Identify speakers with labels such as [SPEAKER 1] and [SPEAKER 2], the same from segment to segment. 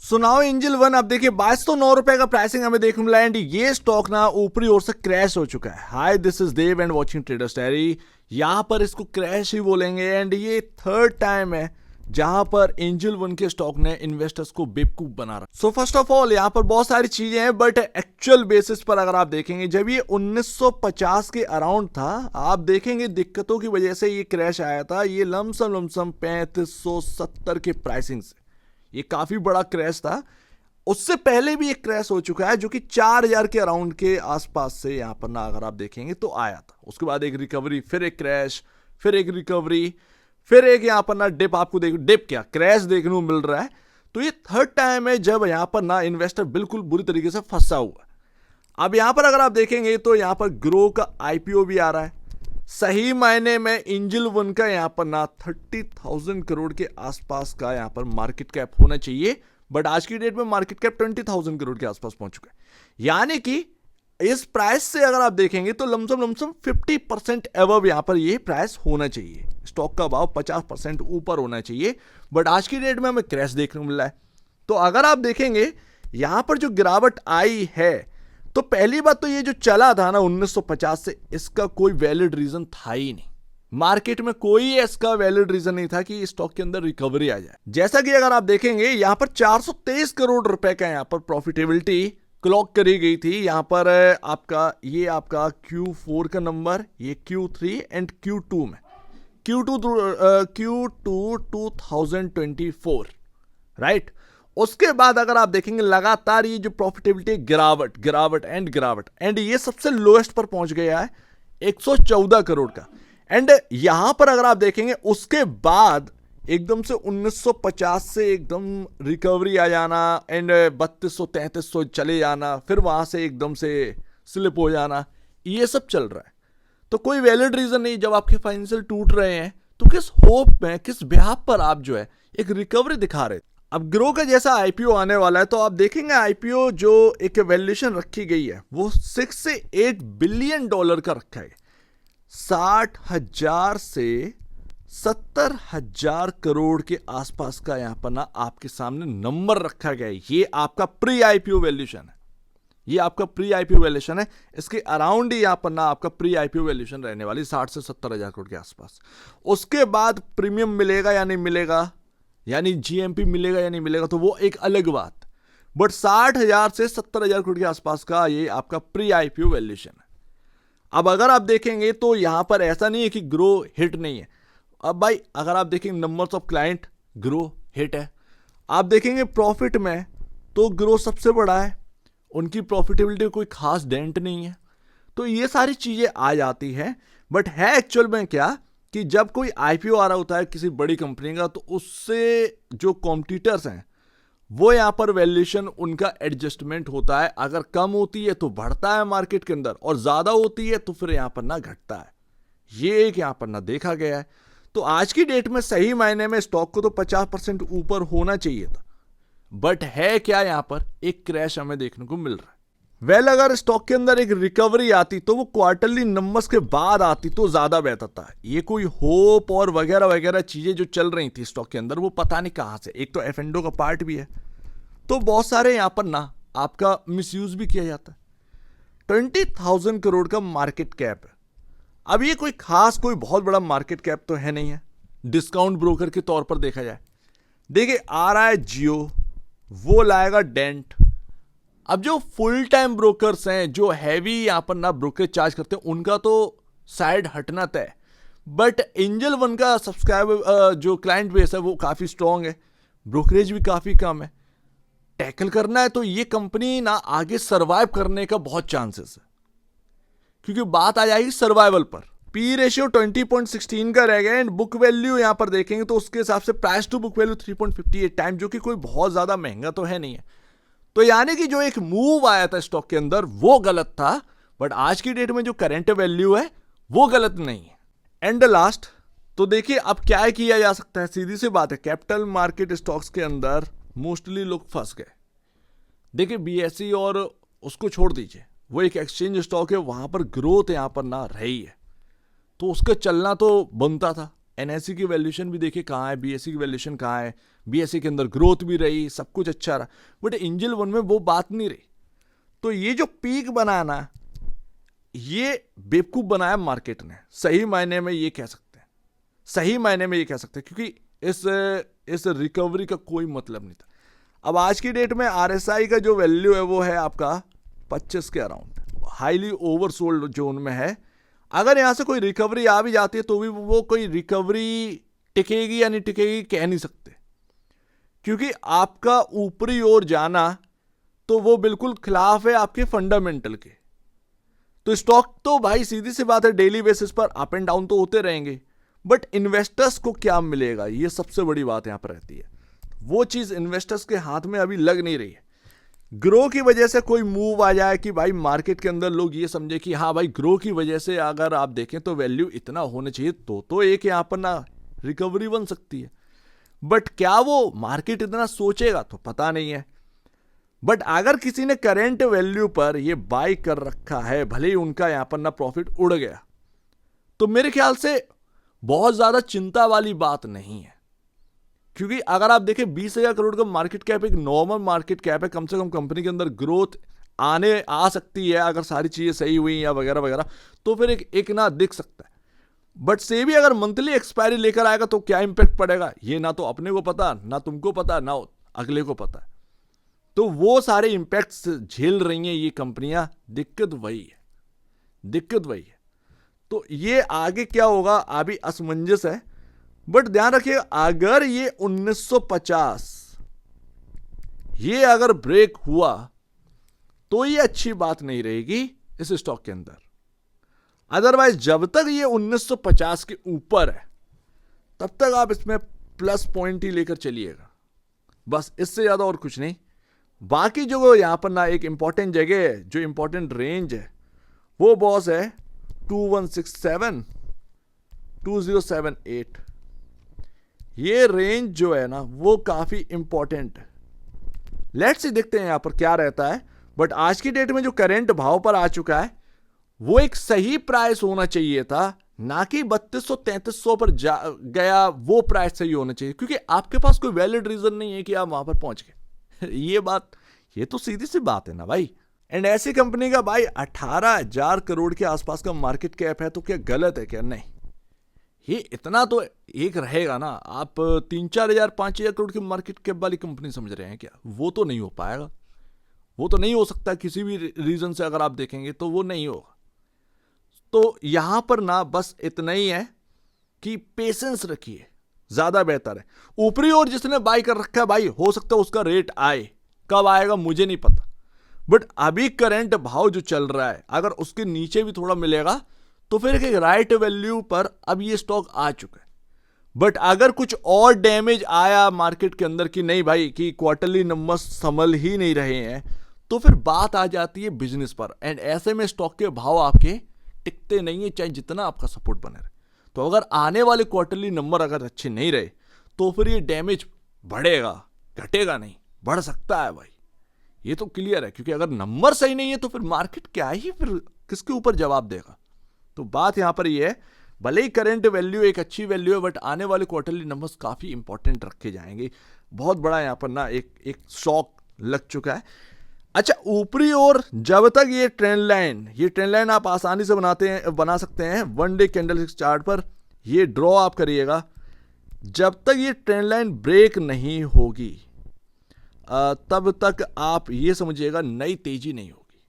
[SPEAKER 1] सुनाओ angel one. अब देखिए 2209 का प्राइसिंग हमें देखने मिला एंड ये स्टॉक ना ऊपरी ओर से क्रैश हो चुका है। Hi this is Dev and watching traders diary. यहां पर इसको क्रैश ही बोलेंगे एंड ये थर्ड टाइम है जहां पर एंजल वन के स्टॉक ने इन्वेस्टर्स को बेवकूफ बना रहा। सो फर्स्ट ऑफ ऑल यहां पर बहुत सारी चीजें हैं बट एक्चुअल बेसिस पर अगर आप देखेंगे जब ये 1950 के अराउंड था, आप देखेंगे दिक्कतों की वजह से ये क्रैश आया था। ये लमसम 3570 के प्राइसिंग से ये काफी बड़ा क्रैश था। उससे पहले भी एक क्रैश हो चुका है जो कि 4000 के अराउंड के आसपास से यहां पर ना अगर आप देखेंगे तो आया था। उसके बाद एक रिकवरी, फिर एक क्रैश, फिर एक रिकवरी, फिर एक यहां पर ना डिप। आपको देखो डिप क्या क्रैश देखने को मिल रहा है। तो ये थर्ड टाइम है जब यहां पर ना इन्वेस्टर बिल्कुल बुरी तरीके से फंसा हुआ है। अब यहां पर अगर आप देखेंगे तो यहां पर ग्रो का आईपीओ भी आ रहा है। सही मायने में एंजल वन का यहां पर ना 30,000 करोड़ के आसपास का यहां पर मार्केट कैप होना चाहिए, बट आज की डेट में मार्केट कैप 20,000 करोड़ के आसपास पहुंच चुका है। यानी कि इस प्राइस से अगर आप देखेंगे तो लमसम 50% एबव यहां पर ये प्राइस होना चाहिए। स्टॉक का भाव 50% ऊपर होना चाहिए, बट आज की डेट में हमें क्रैश देखने को मिला है। तो अगर आप देखेंगे यहां पर जो गिरावट आई है, तो पहली बात तो ये जो चला था ना 1950 से, इसका कोई वैलिड रीजन था ही नहीं। मार्केट में कोई इसका वैलिड रीजन नहीं था कि स्टॉक के अंदर रिकवरी आ जाए। जैसा कि अगर आप देखेंगे यहां पर 423 करोड़ रुपए का यहां पर प्रॉफिटेबिलिटी क्लॉक करी गई थी। यहां पर आपका Q4 का नंबर, ये Q3 एंड Q2 में Q2 2024, राइट। उसके बाद अगर आप देखेंगे लगातार ये जो प्रॉफिटेबिलिटी गिरावट एंड ये सबसे लोएस्ट पर पहुंच गया है 114 करोड़ का। एंड यहां पर अगर आप देखेंगे उसके बाद एकदम से 1950 से एकदम रिकवरी आ जाना एंड 3200-3300 चले जाना, फिर वहां से एकदम से स्लिप हो जाना, ये सब चल रहा है। तो कोई वैलिड रीजन नहीं। जब आपके फाइनेंशियल टूट रहे हैं तो किस होप में, किस बिहाफ पर आप जो है एक रिकवरी दिखा रहे। अब ग्रो का जैसा आईपीओ आने वाला है तो आप देखेंगे आईपीओ जो एक वैल्यूएशन रखी गई है वो 6 से 8 बिलियन डॉलर का रखा है। 60,000 से 70,000 करोड़ के आसपास का यहां पर ना आपके सामने नंबर रखा गया है। ये आपका प्री आईपीओ वैल्यूएशन है। ये आपका प्री आईपीओ वैल्यूएशन है। इसके अराउंड ही यहां पर ना आपका प्री आईपीओ वैल्यूएशन रहने वाली 60 से 70,000 करोड़ के आसपास। उसके बाद प्रीमियम मिलेगा या नहीं मिलेगा, यानी जीएमपी मिलेगा या नहीं मिलेगा, तो वो एक अलग बात। बट 60,000 से 70,000 करोड़ के आसपास का ये आपका प्री आईपीओ वैल्यूएशन है। अब अगर आप देखेंगे तो यहां पर ऐसा नहीं है कि ग्रो हिट नहीं है। अब भाई अगर आप देखेंगे numbers of client, grow hit है। आप देखेंगे प्रॉफिट में तो ग्रो सबसे बड़ा है, उनकी प्रॉफिटेबिलिटी कोई खास डेंट नहीं है। तो ये सारी चीजें आ जाती हैं। बट है एक्चुअल में क्या कि जब कोई आईपीओ आ रहा होता है किसी बड़ी कंपनी का, तो उससे जो कॉम्पिटिटर्स हैं वो यहां पर वैल्यूएशन उनका एडजस्टमेंट होता है। अगर कम होती है तो बढ़ता है मार्केट के अंदर, और ज्यादा होती है तो फिर यहां पर ना घटता है। ये एक यहां पर ना देखा गया है। तो आज की डेट में सही मायने में स्टॉक को तो 50% ऊपर होना चाहिए था, बट है क्या यहां पर एक क्रैश हमें देखने को मिल रहा है। वेल अगर स्टॉक के अंदर एक रिकवरी आती तो वो क्वार्टरली नंबर्स के बाद आती तो ज्यादा बेहतर था। ये कोई होप और वगैरह वगैरह चीजें जो चल रही थी स्टॉक के अंदर वो पता नहीं कहां से। एक तो एफ&ओ का पार्ट भी है, तो बहुत सारे यहां पर ना आपका मिसयूज भी किया जाता है। 20,000 करोड़ का मार्केट कैप है। अब ये कोई खास कोई बहुत बड़ा मार्केट कैप तो है नहीं है डिस्काउंट ब्रोकर के तौर पर देखा जाए। देखिए आ रहा है जियो, वो लाएगा डेंट। अब जो फुल टाइम ब्रोकर्स हैं जो हैवी यहां पर ना ब्रोकरेज चार्ज करते हैं उनका तो साइड हटना तय। बट एंजल वन का सब्सक्राइबर जो क्लाइंट बेस है वो काफी स्ट्रांग है, ब्रोकरेज भी काफी कम है। टैकल करना है तो ये कंपनी ना आगे सर्वाइव करने का बहुत चांसेस है, क्योंकि बात आ जाएगी सर्वाइवल पर। पी रेशियो 20.16 का रह गया एंड बुक वैल्यू यहां पर देखेंगे तो उसके हिसाब से price to book value 3.58 time, जो कि कोई बहुत ज्यादा महंगा तो है नहीं है। तो यानी कि जो एक मूव आया था स्टॉक के अंदर वो गलत था, बट आज की डेट में जो करंट वैल्यू है वो गलत नहीं है। एंड लास्ट तो देखिए अब क्या किया जा सकता है। सीधी सी बात है, कैपिटल मार्केट स्टॉक्स के अंदर मोस्टली लोग फंस गए। देखिए बीएसई और उसको छोड़ दीजिए, वो एक एक्सचेंज स्टॉक है, वहां पर ग्रोथ यहां पर ना रही है, तो उसका चलना तो बनता था। एनएससी की वैल्यूएशन भी देखिए कहाँ है, बीएससी की वैल्यूएशन कहाँ है, बीएससी के अंदर ग्रोथ भी रही, सब कुछ अच्छा रहा, बट एंजल वन में वो बात नहीं रही। तो ये जो पीक बनाया ना, ये बेवकूफ बनाया मार्केट ने, सही मायने में ये कह सकते हैं, सही मायने में ये कह सकते हैं, क्योंकि इस रिकवरी का कोई मतलब नहीं था। अब आज की डेट में आरएसआई का जो वैल्यू है वो है आपका 25 के अराउंड, हाईली ओवरसोल्ड जोन में है। अगर यहां से कोई रिकवरी आ भी जाती है तो भी वो कोई रिकवरी टिकेगी या नहीं टिकेगी कह नहीं सकते, क्योंकि आपका ऊपरी ओर जाना तो वो बिल्कुल खिलाफ है आपके फंडामेंटल के। तो स्टॉक तो भाई सीधी सी बात है डेली बेसिस पर अप एंड डाउन तो होते रहेंगे, बट इन्वेस्टर्स को क्या मिलेगा, ये सबसे बड़ी बात यहां पर रहती है। वो चीज इन्वेस्टर्स के हाथ में अभी लग नहीं रही है। ग्रो की वजह से कोई मूव आ जाए कि भाई मार्केट के अंदर लोग ये समझे कि हाँ भाई ग्रो की वजह से अगर आप देखें तो वैल्यू इतना होना चाहिए, तो एक यहां पर ना रिकवरी बन सकती है। बट क्या वो मार्केट इतना सोचेगा तो पता नहीं है। बट अगर किसी ने करेंट वैल्यू पर ये बाय कर रखा है, भले ही उनका यहां पर ना प्रॉफिट उड़ गया, तो मेरे ख्याल से बहुत ज्यादा चिंता वाली बात नहीं है। क्योंकि अगर आप देखें 20,000 करोड़ का मार्केट कैप एक नॉर्मल मार्केट कैप है, कम से कम कंपनी के अंदर ग्रोथ आ सकती है अगर सारी चीजें सही हुई या वगैरह वगैरह, तो फिर एक ना दिख सकता है। बट सेबी अगर मंथली एक्सपायरी लेकर आएगा तो क्या इंपैक्ट पड़ेगा, ये ना तो अपने को पता, ना तुमको पता, ना अगले को पता है। तो वो सारे इंपैक्ट्स झेल रही हैं ये कंपनियां, दिक्कत वही है। तो ये आगे क्या होगा अभी असमंजस है। बट ध्यान रखिए, अगर ये 1950 ये अगर ब्रेक हुआ तो ये अच्छी बात नहीं रहेगी इस स्टॉक के अंदर। अदरवाइज जब तक ये 1950 के ऊपर है तब तक आप इसमें प्लस पॉइंट ही लेकर चलिएगा, बस इससे ज्यादा और कुछ नहीं। बाकी जो यहां पर ना एक इंपॉर्टेंट जगह है, जो इंपॉर्टेंट रेंज है, वो बॉस है 2167 2078। ये रेंज जो है ना वो काफी इंपॉर्टेंट है। लेट्स सी देखते हैं यहां पर क्या रहता है। बट आज की डेट में जो करंट भाव पर आ चुका है वो एक सही प्राइस होना चाहिए था, ना कि 3200-3300 पर गया वो प्राइस सही होना चाहिए, क्योंकि आपके पास कोई वैलिड रीजन नहीं है कि आप वहां पर पहुंच गए। ये तो सीधी सी बात है ना भाई। एंड ऐसी कंपनी का भाई 18,000 करोड़ के आसपास का मार्केट कैप है, तो क्या गलत है क्या? नहीं, ये इतना तो एक रहेगा ना। आप 3-4 5,000 करोड़ की मार्केट कैप वाली कंपनी समझ रहे हैं क्या? वो तो नहीं हो पाएगा, वो तो नहीं हो सकता किसी भी रीजन से। अगर आप देखेंगे तो वो नहीं होगा। तो यहां पर ना बस इतना ही है कि पेशेंस रखिए, ज्यादा बेहतर है। ऊपरी ओर जिसने बाय कर रखा है भाई, हो सकता है उसका रेट आए, कब आएगा मुझे नहीं पता, बट अभी करंट भाव जो चल रहा है अगर उसके नीचे भी थोड़ा मिलेगा तो फिर एक राइट वैल्यू पर अब ये स्टॉक आ चुका है। बट अगर कुछ और डैमेज आया मार्केट के अंदर कि नहीं भाई कि क्वार्टरली नंबर्स संभल ही नहीं रहे हैं, तो फिर बात आ जाती है बिजनेस पर। एंड ऐसे में स्टॉक के भाव आपके टिकते नहीं है, चाहे जितना आपका सपोर्ट बने रहे। तो अगर आने वाले क्वार्टरली नंबर अगर अच्छे नहीं रहे तो फिर ये डैमेज बढ़ेगा, घटेगा नहीं, बढ़ सकता है भाई, ये तो क्लियर है। क्योंकि अगर नंबर सही नहीं है तो फिर मार्केट क्या ही फिर किसके ऊपर जवाब देगा। तो बात यहां पर ये है, भले ही करंट वैल्यू एक अच्छी वैल्यू है, बट आने वाले क्वार्टरली नंबर्स काफी इंपॉर्टेंट रखे जाएंगे। बहुत बड़ा यहां पर ना एक शॉक लग चुका है। अच्छा, ऊपरी ओर जब तक ये ट्रेंड लाइन आप आसानी से बना सकते हैं 1 डे कैंडलस्टिक चार्ट पर। ये ड्रॉ आप करिएगा, जब तक ये ट्रेंड लाइन ब्रेक नहीं होगी तब तक आप ये समझिएगा नई तेजी नहीं होगी।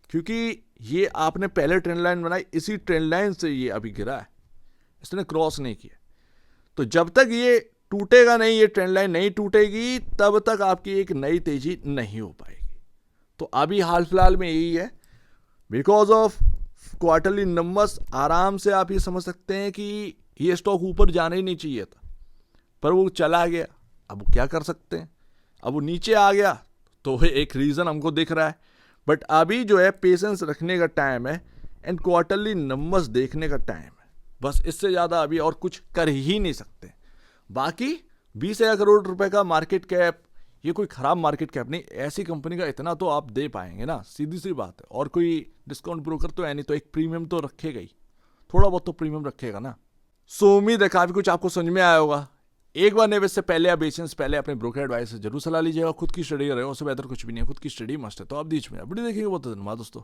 [SPEAKER 1] क्योंकि ये आपने पहले ट्रेंड लाइन बनाई, इसी ट्रेंड लाइन से ये अभी गिरा है, इसने क्रॉस नहीं किया। तो जब तक ये टूटेगा नहीं, ये ट्रेंड लाइन नहीं टूटेगी, तब तक आपकी एक नई तेजी नहीं हो पाएगी। तो अभी हाल फिलहाल में यही है, बिकॉज ऑफ क्वार्टरली नंबर्स आराम से आप ये समझ सकते हैं कि ये स्टॉक ऊपर जाना ही नहीं चाहिए था, पर वो चला गया। अब वो क्या कर सकते हैं, अब वो नीचे आ गया तो एक रीजन हमको दिख रहा है। बट अभी जो है पेशेंस रखने का टाइम है एंड क्वार्टरली नंबर्स देखने का टाइम है, बस इससे ज्यादा अभी और कुछ कर ही नहीं सकते। बाकी 20,000 करोड़ रुपए का मार्केट कैप, ये कोई खराब मार्केट कैप नहीं, ऐसी कंपनी का इतना तो आप दे पाएंगे ना, सीधी सी बात है। और कोई डिस्काउंट ब्रोकर तो है नहीं, तो एक प्रीमियम तो रखेगा ही, थोड़ा बहुत तो प्रीमियम रखेगा ना। सो उम्मीद है काफी कुछ आपको समझ में आया होगा। एक बार निवेश से पहले या बेचने से पहले अपने ब्रोकर एडवाइस से जरूर सलाह लीजिएगा। खुद की स्टडी कर रहे हो उससे बेहतर कुछ भी नहीं है, खुद की स्टडी मस्ट है। तो आप बीच में वीडियो देखेंगे बहुत धन्यवाद दोस्तों।